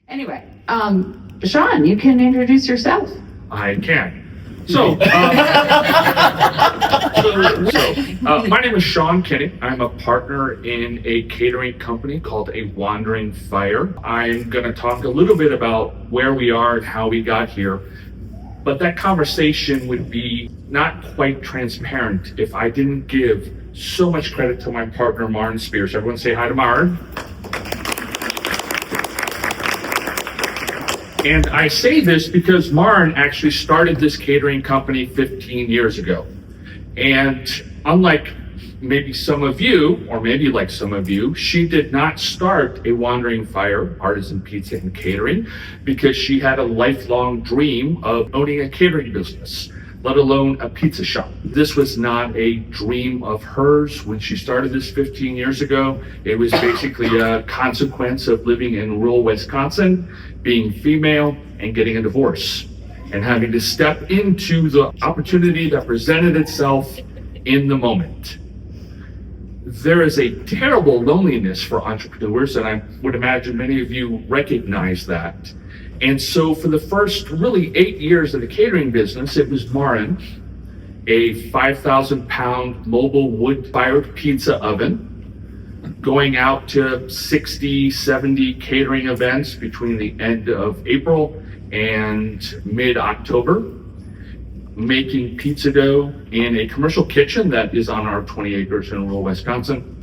Anyway, Sean, you can introduce yourself. I can. So, my name is Sean Kinney. I'm a partner in a catering company called A Wandering Fire. I'm going to talk a little bit about where we are and how we got here, but that conversation would be not quite transparent if I didn't give so much credit to my partner, Maren Spears. Everyone say hi to Maren. And I say this because Maren actually started this catering company 15 years ago. And unlike maybe some of you, or maybe like some of you, she did not start A Wandering Fire, artisan pizza and catering, because she had a lifelong dream of owning a catering business, let alone a pizza shop. This was not a dream of hers when she started this 15 years ago. It was basically a consequence of living in rural Wisconsin, being female, and getting a divorce, and having to step into the opportunity that presented itself in the moment. There is a terrible loneliness for entrepreneurs, and I would imagine many of you recognize that. And so for the first really 8 years of the catering business, it was Maren, a 5,000 pound mobile wood-fired pizza oven, going out to 60, 70 catering events between the end of April and mid-October, making pizza dough in a commercial kitchen that is on our 20 acres in rural Wisconsin.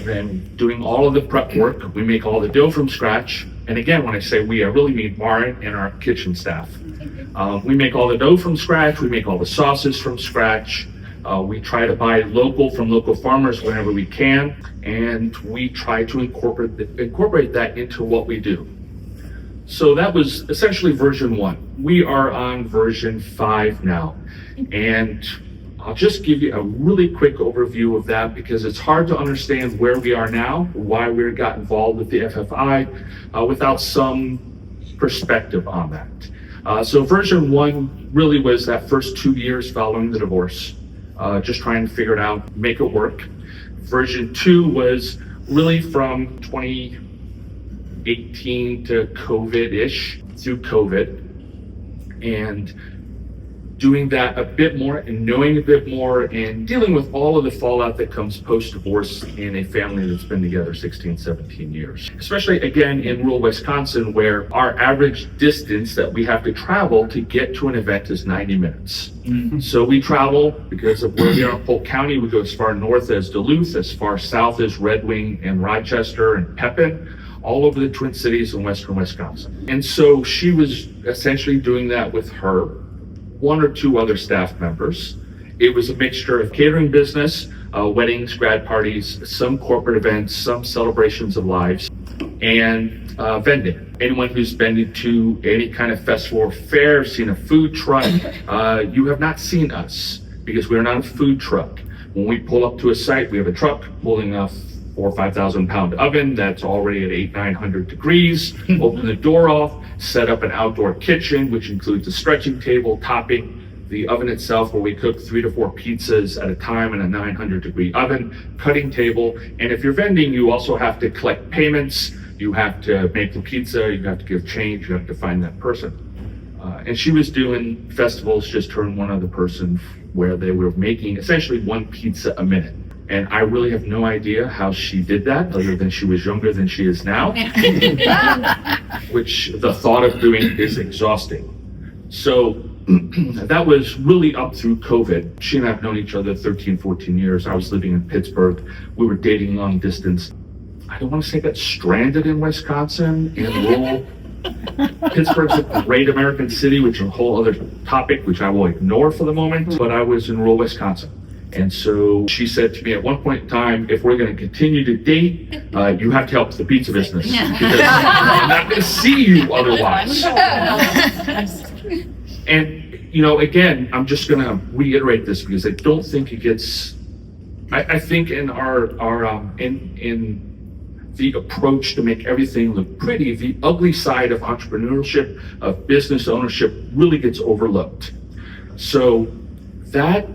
Then doing all of the prep work. We make all the dough from scratch. And again, when I say we, I really mean Maren and our kitchen staff. We make all the dough from scratch. We make all the sauces from scratch. We try to buy local from local farmers whenever we can. And we try to incorporate that into what we do. So that was essentially version 1. We are on version 5 now. And I'll just give you a really quick overview of that because it's hard to understand where we are now, why we got involved with the FFI without some perspective on that. So version 1 really was that first 2 years following the divorce, just trying to figure it out, make it work. Version 2 was really from 2018 to COVID-ish, through COVID, and doing that a bit more and knowing a bit more and dealing with all of the fallout that comes post-divorce in a family that's been together 16, 17 years. Especially again in rural Wisconsin where our average distance that we have to travel to get to an event is 90 minutes. Mm-hmm. So we travel because of where we are in Polk County. We go as far north as Duluth, as far south as Red Wing and Rochester and Pepin, all over the Twin Cities in western Wisconsin. And so she was essentially doing that with her 1 or 2 other staff members. It was a mixture of catering business, weddings, grad parties, some corporate events, some celebrations of lives, and vending. Anyone who's been to any kind of festival or fair, seen a food truck, you have not seen us because we're not a food truck. When we pull up to a site, we have a truck pulling a 4,000 or 5,000 pound oven that's already at 800-900 degrees. Open the door off, set up an outdoor kitchen, which includes a stretching table, topping, the oven itself where we cook 3 to 4 pizzas at a time in a 900 degree oven, cutting table. And if you're vending, you also have to collect payments. You have to make the pizza, you have to give change, you have to find that person. And she was doing festivals, just her and one other person, where they were making essentially 1 pizza a minute. And I really have no idea how she did that, other than she was younger than she is now, which the thought of doing is exhausting. So that was really up through COVID. She and I have known each other 13, 14 years. I was living in Pittsburgh. We were dating long distance. I don't want to say that stranded in Wisconsin, in rural. Pittsburgh's a great American city, which is a whole other topic, which I will ignore for the moment, but I was in rural Wisconsin. And so she said to me at one point in time, if we're going to continue to date, you have to help the pizza business because I'm not going to see you otherwise. And, you know, again, I'm just going to reiterate this because I don't think it gets, I think in in the approach to make everything look pretty, the ugly side of entrepreneurship, of business ownership really gets overlooked. So that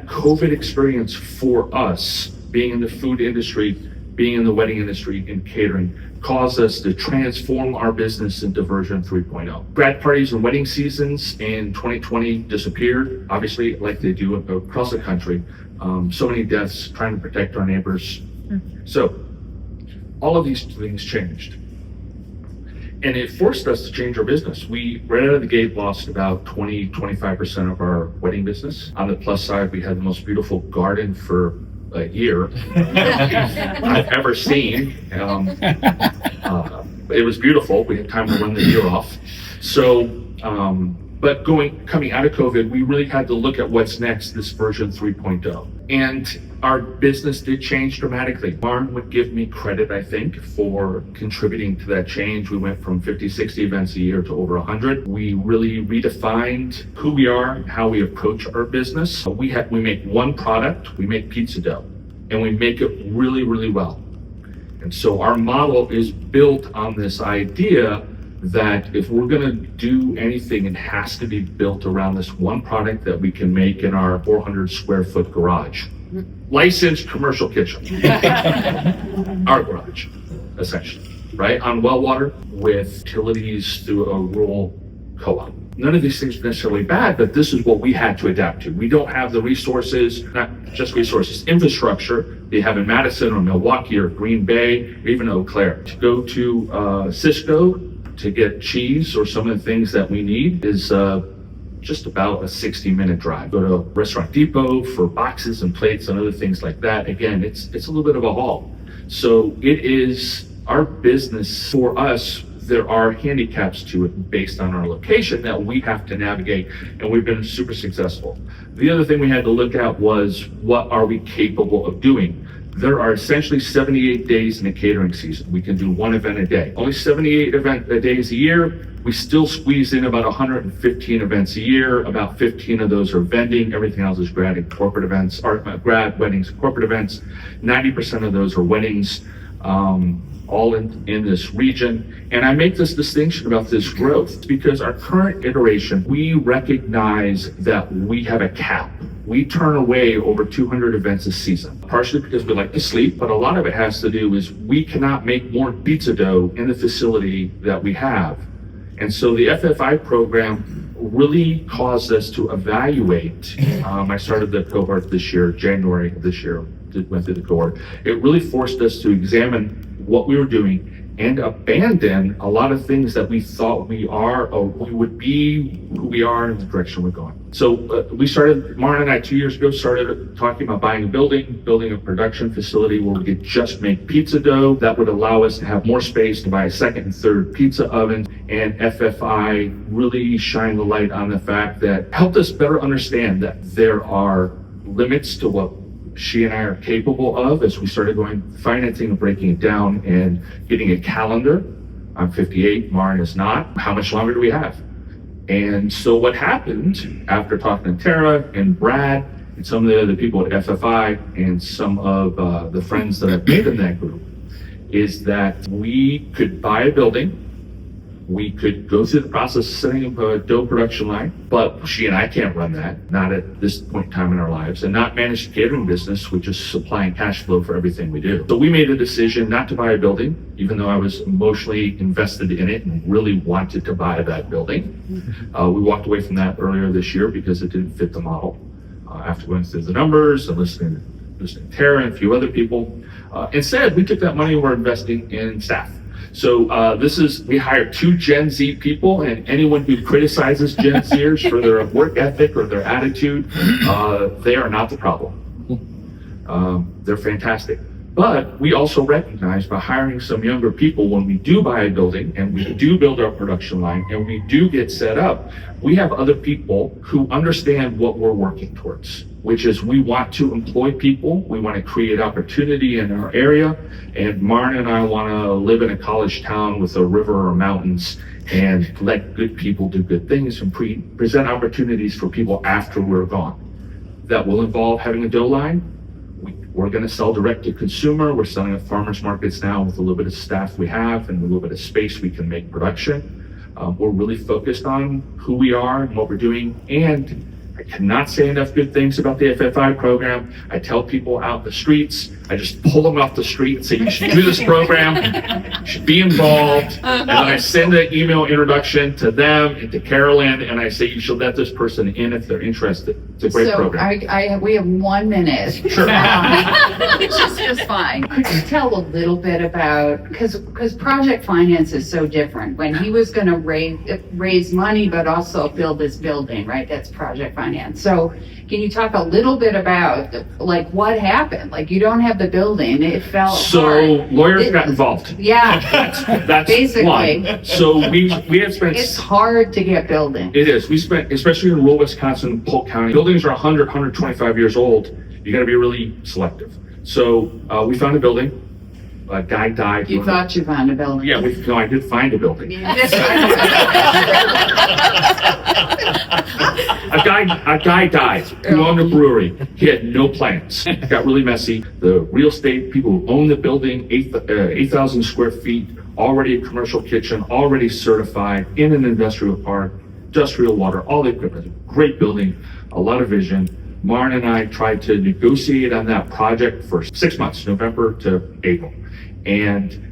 COVID experience for us, being in the food industry, being in the wedding industry and catering, caused us to transform our business into version 3.0. Grad parties and wedding seasons in 2020 disappeared, obviously, like they do across the country. So many deaths trying to protect our neighbors. So all of these things changed. And it forced us to change our business. We, right out of the gate, lost about 20-25% of our wedding business. On the plus side, we had the most beautiful garden for a year I've ever seen. It was beautiful. We had time to run the year off. So, but coming out of COVID, we really had to look at what's next, this version 3.0. And our business did change dramatically. Maren would give me credit, I think, for contributing to that change. We went from 50, 60 events a year to over 100. We really redefined who we are and how we approach our business. We make one product, we make pizza dough, and we make it really, really well. And so our model is built on this idea that if we're going to do anything, it has to be built around this one product that we can make in our 400 square foot garage. Licensed commercial kitchen. Our garage, essentially, right? On well water with utilities through a rural co-op. None of these things are necessarily bad, but this is what we had to adapt to. We don't have the resources, not just resources, infrastructure they have in Madison or Milwaukee or Green Bay or even Eau Claire. To go to Cisco to get cheese or some of the things that we need is just about a 60-minute drive. Go to Restaurant Depot for boxes and plates and other things like that. Again, it's a little bit of a haul. So it is our business. For us, there are handicaps to it based on our location that we have to navigate, and we've been super successful. The other thing we had to look at was, what are we capable of doing? There are essentially 78 days in a catering season. We can do one event a day. Only 78 days a year. We still squeeze in about 115 events a year. About 15 of those are vending. Everything else is grad and corporate events, or grad, weddings, and corporate events. 90% of those are weddings, all in this region. And I make this distinction about this growth because our current iteration, we recognize that we have a cap. We turn away over 200 events a season, partially because we like to sleep, but a lot of it has to do is we cannot make more pizza dough in the facility that we have. And so the FFI program really caused us to evaluate. I started the cohort this year, January of this year, went through the cohort. It really forced us to examine what we were doing and abandon a lot of things that we thought we are, or we would be who we are in the direction we're going. So Maren and I 2 years ago started talking about buying a building a production facility where we could just make pizza dough. That would allow us to have more space to buy a second and third pizza oven. And FFI really shined the light on the fact that helped us better understand that there are limits to what she and I are capable of as we started going financing and breaking it down and getting a calendar. I'm 58, Maren is not. How much longer do we have? And so what happened after talking to Tara and Brad and some of the other people at FFI and some of the friends that I've made in that group is that we could buy a building. We could go through the process of setting up a dough production line, but she and I can't run that, not at this point in time in our lives, and not manage the catering business, which is supplying cash flow for everything we do. So we made a decision not to buy a building, even though I was emotionally invested in it and really wanted to buy that building. We walked away from that earlier this year because it didn't fit the model. After going through the numbers and listening to Tara and a few other people, instead we took that money and we're investing in staff. So we hired 2 Gen Z people, and anyone who criticizes Gen Zers for their work ethic or their attitude, they are not the problem. They're fantastic. But we also recognize by hiring some younger people, when we do buy a building and we do build our production line and we do get set up, we have other people who understand what we're working towards, which is we want to employ people, we want to create opportunity in our area, and Maren and I want to live in a college town with a river or mountains and let good people do good things and present opportunities for people after we're gone. That will involve having a dough line. We're going to sell direct to consumer. We're selling at farmers markets now with a little bit of staff we have and a little bit of space we can make production. We're really focused on who we are and what we're doing and I cannot say enough good things about the FFI program. I tell people out in the streets, I just pull them off the street and say, you should do this program, you should be involved. And then I send an email introduction to them and to Carolyn, and I say, you should let this person in if they're interested. It's a great program. We have 1 minute. Sure. Which is just fine. Could you tell a little bit about, because project finance is so different. When he was going to raise money, but also build this building, right? That's project finance. So can you talk a little bit about like what happened? Like you don't have the building, it fell apart. Lawyers got involved. Yeah. That's basically one. So we have spent. It's hard to get building. It is. We spent, especially in rural Wisconsin, Polk County, buildings are 100, 125 years old. You got to be really selective. So we found a building. A guy died. You thought you found a building? Yeah, I did find a building. A guy died who owned a brewery. He had no plans. It got really messy. The real estate people who own the building, 8,000 square feet, already a commercial kitchen, already certified in an industrial park, industrial water, all the equipment. Great building, a lot of vision. Maren and I tried to negotiate on that project for 6 months, November to April. And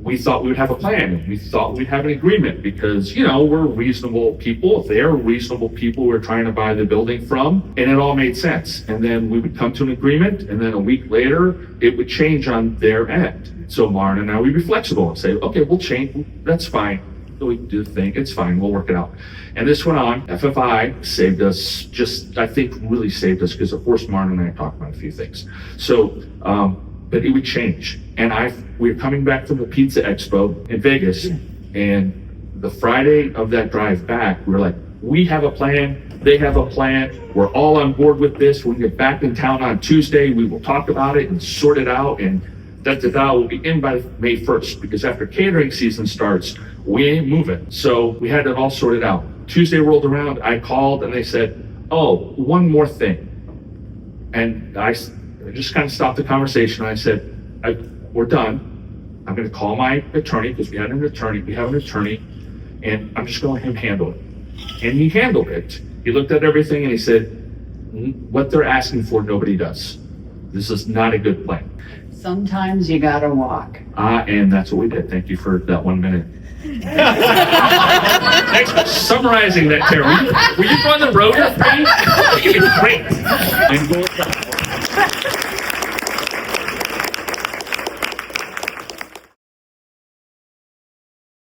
we thought we would have a plan. We thought we'd have an agreement because, we're reasonable people. They're reasonable people we're trying to buy the building from. And it all made sense. And then we would come to an agreement. And then a week later, it would change on their end. So Maren and I would be flexible and say, okay, we'll change. That's fine. We do the thing. It's fine. We'll work it out. And this went on. FFI saved us, really saved us because of course Maren and I talked about a few things. So, but it would change. And we were coming back from the Pizza Expo in Vegas, and the Friday of that drive back, we were like, we have a plan, they have a plan, we're all on board with this. When we get back in town on Tuesday, we will talk about it and sort it out, and we'll be in by May 1st, because after catering season starts, we ain't moving. So we had it all sorted out. Tuesday rolled around, I called, and they said, oh, one more thing. And I just kind of stopped the conversation. I said, we're done. I'm going to call my attorney, because we have an attorney, and I'm just going to let him handle it. And he handled it. He looked at everything and he said, what they're asking for, nobody does. This is not a good plan. Sometimes you gotta walk. And that's what we did. Thank you for that 1 minute. Thanks for summarizing that, Terry. Were you on the road with me? It's great.